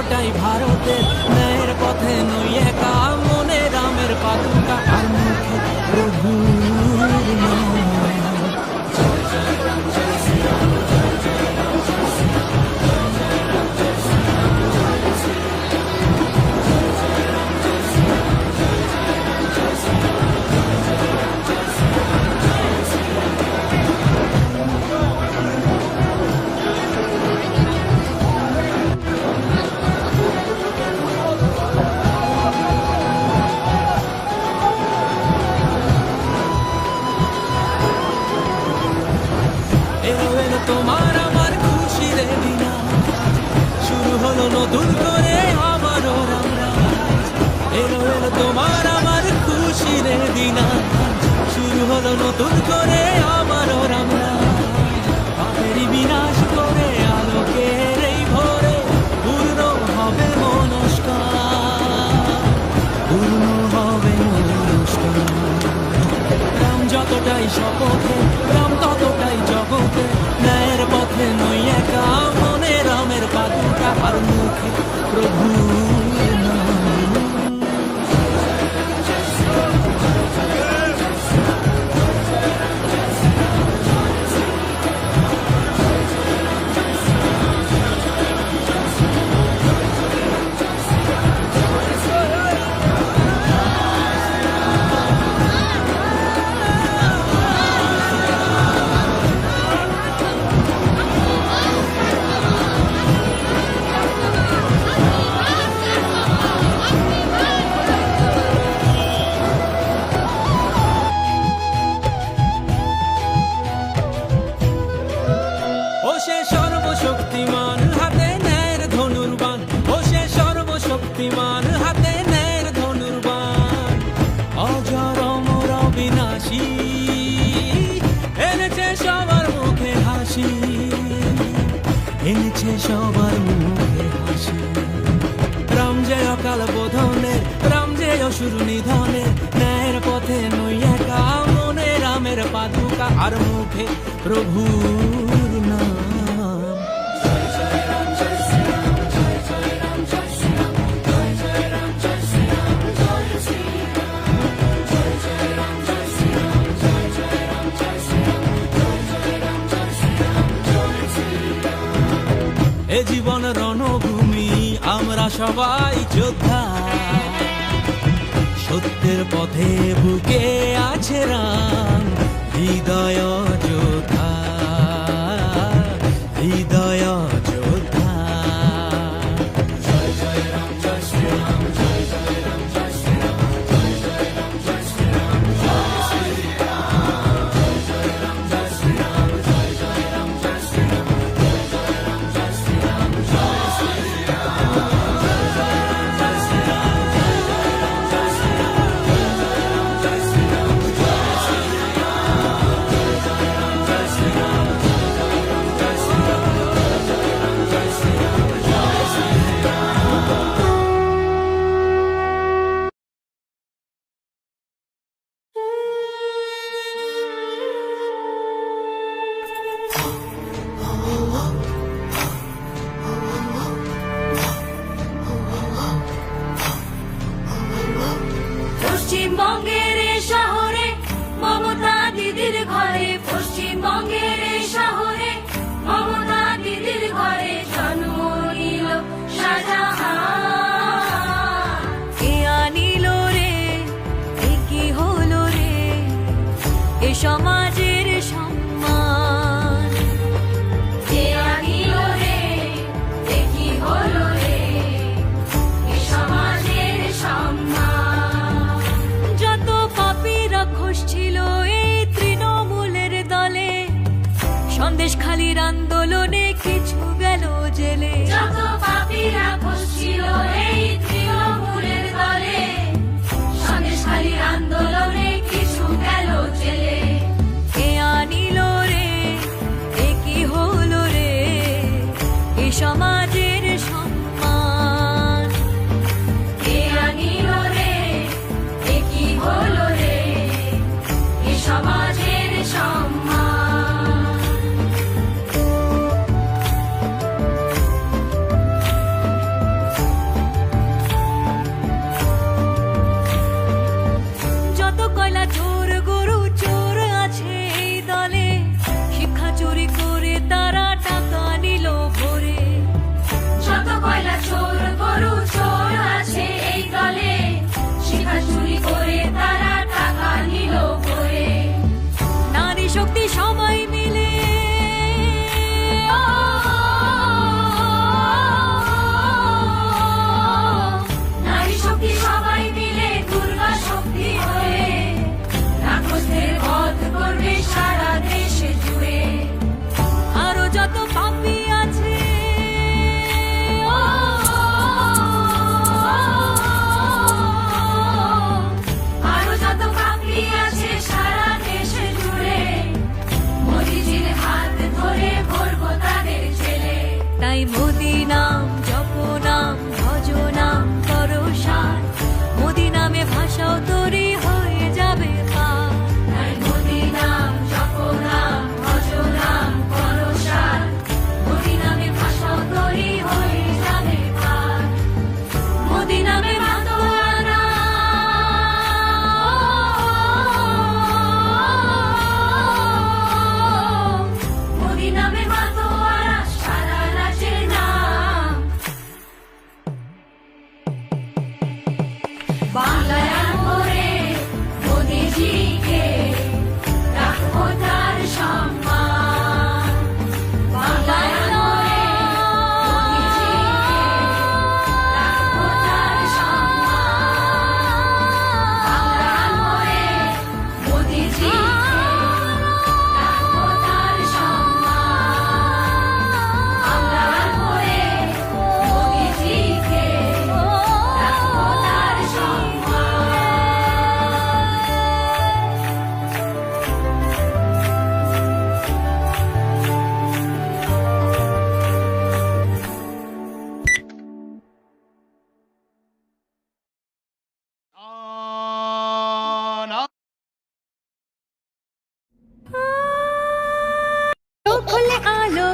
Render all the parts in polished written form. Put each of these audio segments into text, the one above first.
যতটাই ভারতের ন্যায়ের পথে নই একা, মনে রামের পাদুকা আর মুখে প্রভুর নাম। তোমার আমার খুশির দিন শুরু হলো নতুন করে আবারও রামরাজ। এলো এলো তোমার আমার খুশির দিন শুরু হলো নতুন করে আবারও রামরাজ। পাপেরই বিনাশ করে আলোকের এই ভোরে পূর্ণ হবে মনস্কার, পূর্ণ হবে মনস্কার। রাম যতটাই শপথে, রাম ততটাই জগতে, ন্যায়ের পথে নই একা, মনে রামের পাদুকা আর মুখে প্রভুর নাম। ও সে সর্বশক্তিমান হাতে ন্যায়ের ধনুর্বাণ, ও সে সর্বশক্তিমান হাতে ন্যায়ের ধনুর্বাণ। অজর অমর অবিনাশী এনেছে সবার মুখে হাসি, এনেছে সবার মুখে হাসি। রাম যে অকাল বোধনের, রাম যে অসুর নিধনের, ন্যায়ের পথে নই একা, মনে রামের পাদুকা আর মুখে প্রভুর নাম। এ জীবন রণভূমি, আমরা সবাই যোদ্ধা, সত্যের পথে বুকে আছে রাম, হৃদয় যোদ্ধা, হৃদয় যোদ্ধা। জয় জয় রাম জয় শ্রীরাম, জয় জয় রাম জয় শ্রীরাম, জয় জয় রাম জয় শ্রীরাম, জয় শ্রীরাম, জয় জয় রাম জয় শ্রীরাম, জয় জয় রাম জয় শ্রীরাম, জয় জয় রাম জয় শ্রীরাম, জয় পশ্চিমবঙ্গের এই শহরে মমতা দিদির ঘরে, পশ্চিমবঙ্গের এই শহরে মমতা দিদির ঘরে জন্ম নিল শাহজাহান। কে আনিল রে, এ কি হলো রে, এ সমাজের সম্মান। কে আনিল রে, এ কি হলো রে, এ সমাজের সম্মান। যত পাপী রাক্ষস ছিল এই তৃণমূলের দলে, সন্দেশখালির আন্দোলনে কিছু গেল জেলে। যত পাপী রাক্ষস ছিল এই তৃণমূলের দলে, সন্দেশখালির আন্দোলনে কিছু গেল জেলে। কে আনিল রে, এ কি হলো রে, এ সমাজের সম্মান। কে আনিল রে, এ কি হলো রে, এ সমাজের সম্মান।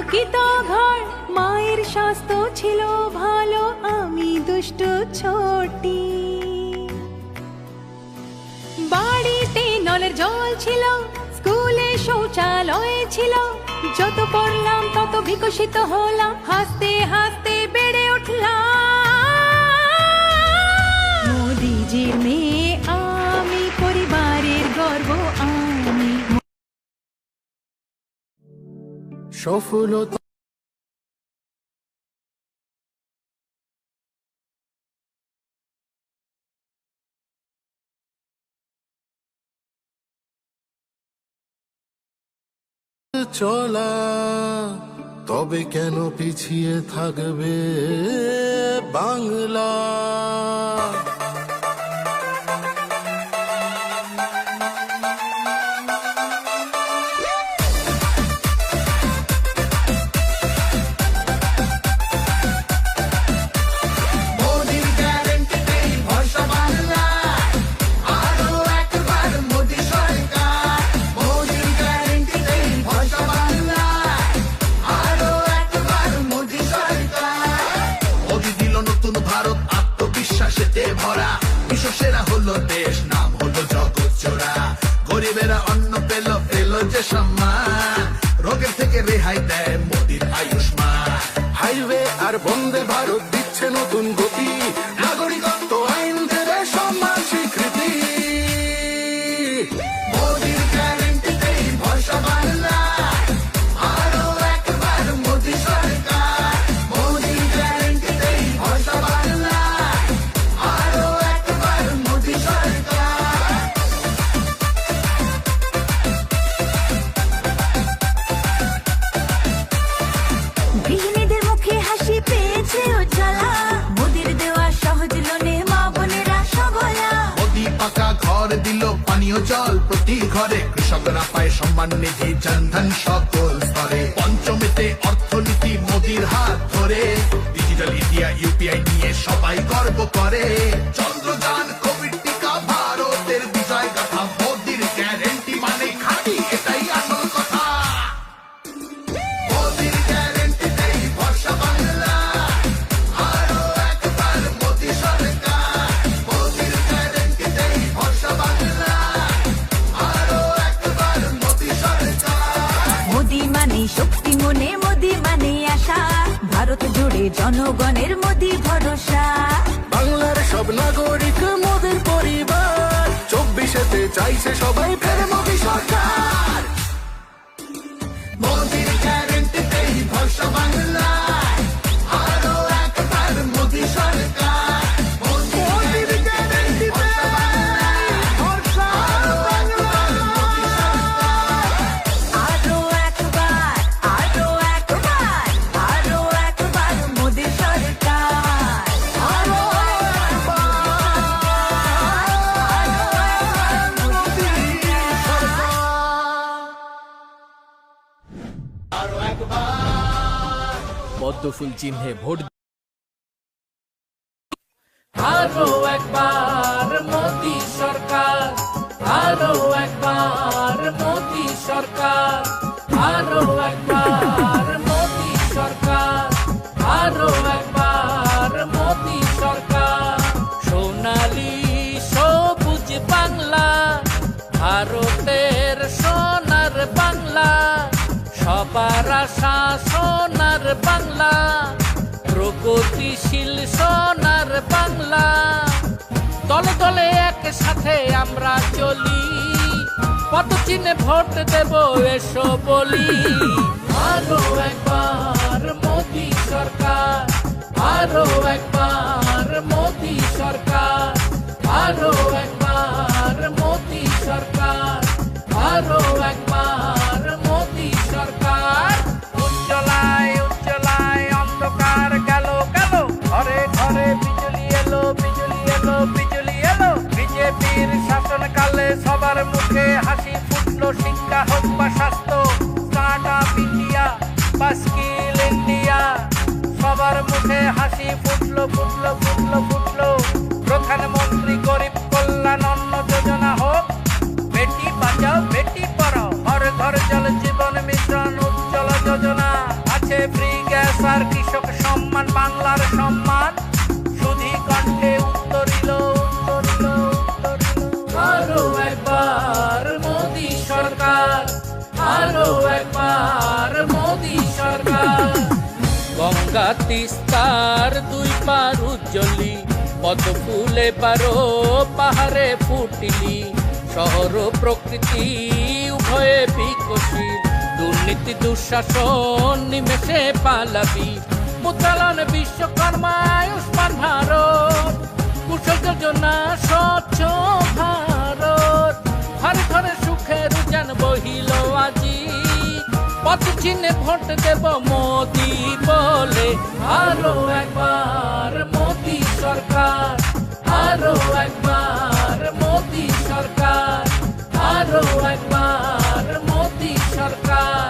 আলোকিত ঘর, মায়ের স্বাস্থ্য ছিল ভালো, আমি দুষ্ট ছোটি। বাড়িতে নলের জল ছিল, স্কুলে শৌচালয় ছিল, যত পড়লাম তত বিকশিত হলাম, হাসতে হাসতে বেড়ে উঠলাম। মোদিজির মেয়ে আমি, পরিবারের গর্ব আমি। সফলতা চলা, তবে কেন পিছিয়ে থাকবে বাংলা? মোদির গ্যারান্টিতেই ভরসা বাংলা, আরো একবার মোদি সরকার। মোদির গ্যারান্টিতেই ভরসা বাংলা, আরো একবার মোদি সরকার। মোদি দিল নতুন ভারত, আত্মবিশ্বাসেতে ভরা, বিশ্বসেরা হলো দেশ, নাম হলো জগৎ জোড়া। গরিবেরা অন্ন পেল, পেল যে সম্মান, রোগের থেকে রেহাই দেয় মোদির আয়ুষ্মান। হাইওয়ে আর বন্দে ভারত দিচ্ছে নতুন গতি, নাগরিকত্ব আইন দেবে সম্মান স্বীকৃতি। মোদির গ্যারান্টিতেই ভরসা বাংলা, আরো একবার মোদি সরকার। মোদির গ্যারান্টিতেই ভরসা বাংলা, আরো একবার মোদি সরকার। গৃহিণীদের মুখে হাসি পেয়েছে উজ্জ্বলা, মোদির দেওয়া সহজ লোনে মা বোনেরা সবলা। মোদি পাকা ঘর দিল, পানীয় জল প্রতি ঘরে, কৃষকরা পায় সম্মান নিধি, জনধন সকল স্তরে। পঞ্চমেতে অর্থনীতি মোদির হাত ধরে, ডিজিটাল ইন্ডিয়া ইউপিআই নিয়ে সবাই গর্ব করে। চন্দ্রযান, কোভিড টিকা, ভারতের বিজয় গাথা, মোদির গ্যারেন্টি মানে খাঁটি, এটাই আসল কথা। মোদির গ্যারেন্টিতেই ভরসা বাংলা, আরো একবার মোদি সরকার। মোদির গ্যারেন্টিতেই ভরসা বাংলা, আরো একবার মোদি সরকার। মোদি মানে শক্তি মনে, মোদি মানে আশা, ভারত জুড়ে জনগণের মোদি ভরসা। বাংলার সব নাগরিক মোদের পরিবার, 24-তে চাইছে সবাই ফের মোদি সরকার। মোদির গ্যারেন্টিতেই ভরসা বাংলা, আরো একবার মোদি সরকার। মোদির গ্যারেন্টিতেই ভরসা বাংলা, আরো একবার মোদি সরকার। আরো একবার, আরো একবার, আরো একবার মোদি সরকার। আরো একবার, আরো একবার মোদি সরকার। পদ্মফুল চিহ্নে ভোট। আরো একবার মোদি সরকার, আরো একবার মোদি সরকার, আরো একবার মোদি সরকার, আরো একবার মোদি সরকার। সোনালী সবুজ বাংলা, ভারতের সোনার বাংলা, সবার আশা সোনার বাংলা, প্রগতিশীল সোনার বাংলা। দলে দলে একসাথে আমরা চলি, পদচিহ্নে ভোট দেব এসো বলি। আরো একবার মোদি সরকার, আরো একবার মোদি সরকার, আরো একবার মোদি সরকার, আরো একবার মোদি সরকার। উজ্জ্বলায় উজ্জ্বলায় অন্ধকার গেল গেল, ঘরে ঘরে বিজলি এলো, বিজলি এলো, বিজলি এলো। বিজেপির শাসনকালে সবার মুখে হাসি ফুটলো, শিক্ষা হোক বা স্বাস্থ্য, স্টার্ট আপ ইন্ডিয়া বা স্কিল ইন্ডিয়া, সবার মুখে হাসি ফুটলো, ফুটলো, ফুটলো, ফুটলো। প্রধানমন্ত্রী গরিব কল্যাণ অন্ন যোজনা হোক, বেটি বাঁচাও বেটি পড়াও, ঘর ঘর জল জীবন মিশন উজ্জ্বলা যোজনা। আছে ফ্রি গ্যাস আর কৃষক সম্মান, বাংলার সম্মান সুধী কণ্ঠে উত্তরিল। আরো একবার মোদি সরকার, আরো একবার মোদি সরকার। গঙ্গা তিস্তার দুই পার উজ্জ্বলি, পদ্ম ফুলে পারো পাহাড়ে ফুটিলি। শহর প্রকৃতি উভয়ে বিকশিত, দুর্নীতি দুঃশাসন নিমেষে পালাবি। মুদ্রালন বিশ্বকর্মা আয়ুষ্মান ভারত, কুশল যোজনা স্বচ্ছ ভারত। ঘরে ঘরে সুখের উজান বহিল আজি, পথ চিহ্নে ভোট দেব মোদি বলে। আরো একবার মোদি সরকার, আরো একবার মোদি সরকার, আরো একবার মোদি সরকার,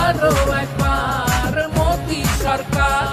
আরো একবার মোদি সরকার।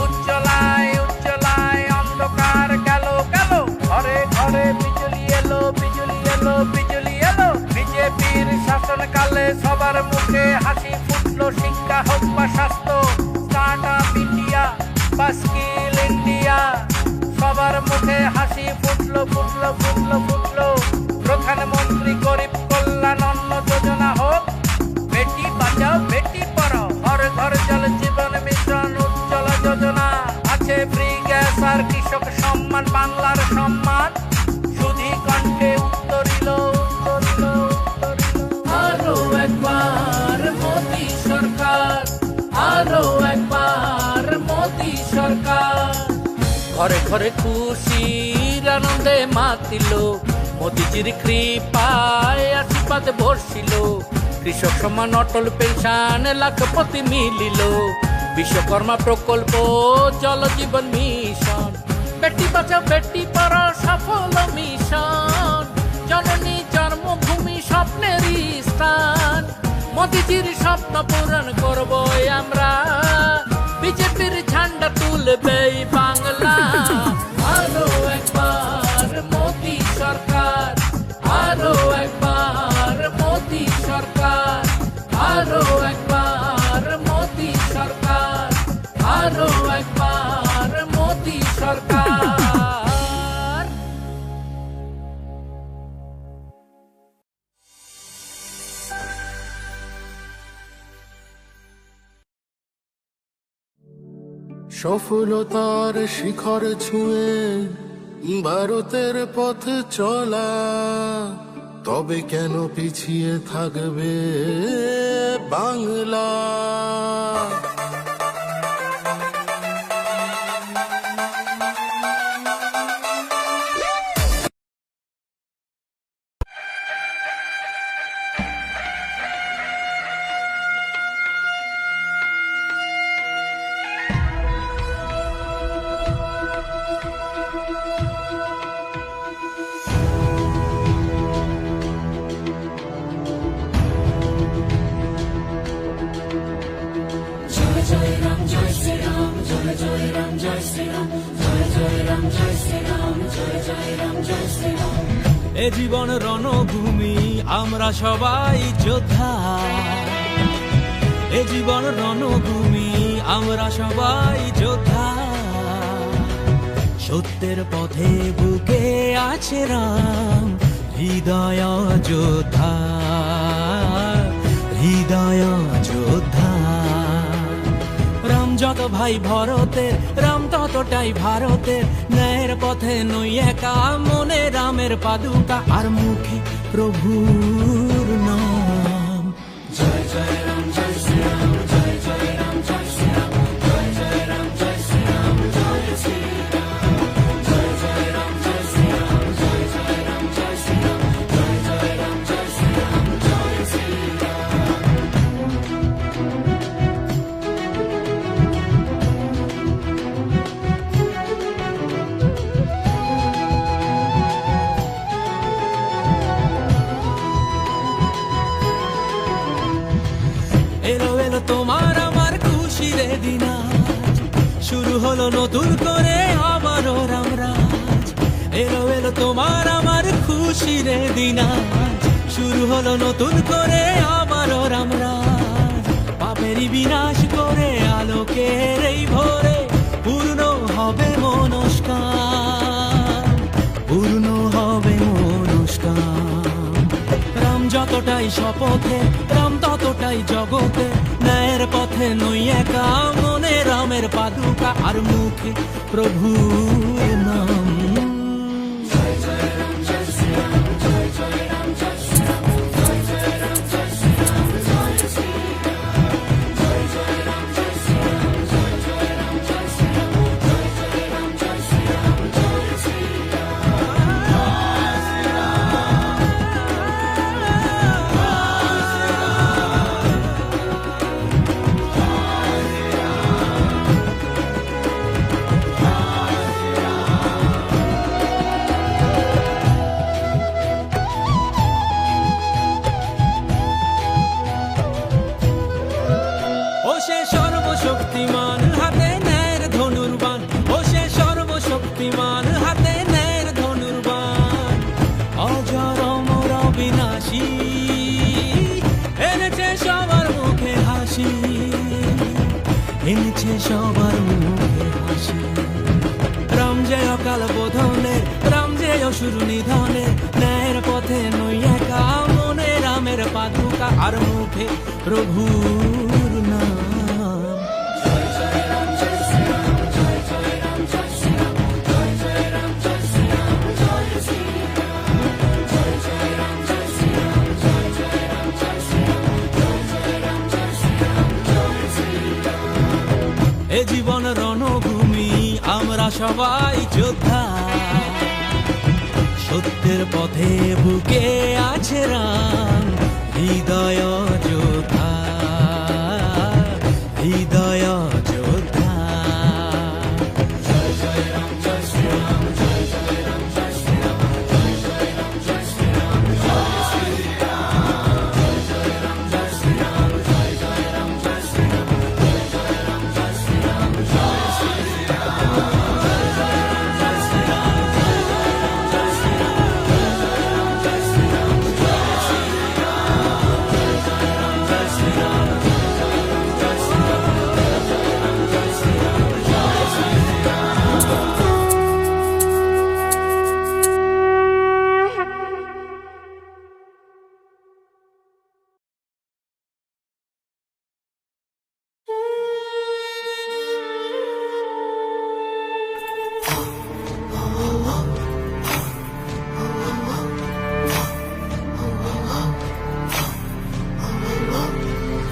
উজ্জ্বলায় উজ্জ্বলায় অন্ধকার গেল গেল, ঘরে ঘরে বিজলি এলো, বিজলি এলো, বিজলি এলো। বিজেপির শাসনকালে সবার মুখে হাসি ফুটলো, শিক্ষা হোক বা স্বাস্থ্য, স্টার্ট আপ ইন্ডিয়া বা স্কিল ইন্ডিয়া। সবার মুখে হাসি ফুটলো, ফুটলো, ফুটলো, ফুটলো। প্রধানমন্ত্রী গরিব কল্যাণ অন্ন যোজনা হোক, বেটি বাঁচাও বেটি পড়াও, ঘর ঘর জল জীবন মিশন উজ্জ্বলা যোজনা। আছে ফ্রি গ্যাস আর কৃষক সম্মান, বাংলার সম্মান সুধী কণ্ঠে উত্তরিল। আরো একবার মোদি সরকার, আরো একবার মোদি সরকার। ঘরে ঘরে খুশির আনন্দে মাতিল, মোদিজির কৃপায় আশীর্বাদ বর্ষিল। কৃষক সম্মান অটল পেনশন লাখপতি মিলিল। বিশ্বকর্মা প্রকল্প জল জীবন মিশন, বেটি বাঁচাও বেটি পড়াও সফল মিশন। জননী জন্মভূমি স্বপ্নেরই স্থান, মোদিজির স্বপ্ন পূরণ করব আমরা। বিজেপির ঝান্ডা তুলবে বাংলা। আরো একবার মোদি সরকার, আরো একবার মোদি সরকার, আরো একবার মোদি সরকার, আরো একবার মোদি সরকার। সফলতার শিখর ছুঁয়ে ভারতের পথে চলা, তবে কেন পিছিয়ে থাকবে বাংলা? এ জীবন রণভূমি আমরা সবাই যোদ্ধা, এ জীবন রণভূমি আমরা সবাই যোদ্ধা। সত্যের পথে বুকে আছে রাম, হৃদয় যোদ্ধা, হৃদয় যোদ্ধা। রাম যত ভাই ভরতের, রাম ততটাই ভারতের। ন্যায়ের পথে নই একা, মনে রামের পাদুকা আর মুখে প্রভুর নাম। জয় জয় রাম জয় শ্রী রাম, জয় জয় রাম জয় শ্রী রাম, জয় জয় রাম জয় শ্রী রাম, জয় শ্রী রাম, জয় জয় রাম জয় শ্রী রাম, জয় জয় রাম জয় শ্রী রাম, জয় জয় রাম জয় শ্রী রাম, জয় শ্রী এলো এলো তোমার আমার খুশির দিন, শুরু হলো নতুন করে আবারও রামরাজ। এলো এলো তোমার আমার খুশির দিন, শুরু হলো নতুন করে আবারও রামরাজ। পাপেরই বিনাশ করে শপথে, রাম ততটাই জগতে। ন্যায়ের পথে নই একা, মনে রামের পাদুকা, আর মুখে প্রভুর নাম। ও সে সর্বশক্তিমান, হাতে ন্যায়ের ধনুর্বাণ। ও সে সর্বশক্তিমান, হাতে ন্যায়ের ধনুর্বাণ। অজর অমর অবিনাশী, এনেছে সবার মুখে হাসি, এনেছে সবার মুখে হাসি। রাম যে অকাল বোধনে, রাম যে অসুর নিধনে। ন্যায়ের পথে নই একা, মনে রামের পাদুকা, আর মুখে প্রভুর নাম। এ জীবন রণভূমি, আমরা সবাই যোদ্ধা। সত্যের পথে বুকে আছে রাম, হৃদয় যোদ্ধা, হৃদয় যোদ্ধা।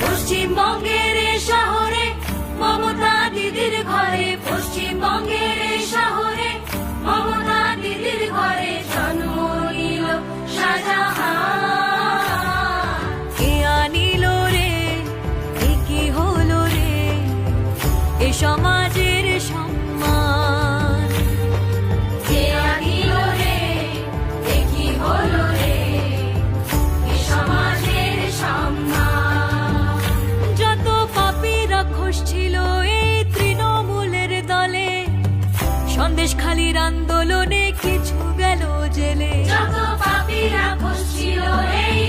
পশ্চিমবঙ্গের এই শহরে মমতা দিদির ঘরে, পশ্চিমবঙ্গের এই শহরে মমতা দিদির ঘরে জন্ম নিল শাহজাহান। কে আনিল রে, এ কি হলো রে, এ সমাজের সম্মান। কে আনিল রে, এ কি হলো রে, এ সমাজের সম্মান। যত পাপী রাক্ষস ছিল এই তৃণমূলের দলে, সন্দেশখালির আন্দোলনে কিছু গেল জেলে। যত পাপীরা ছিল এই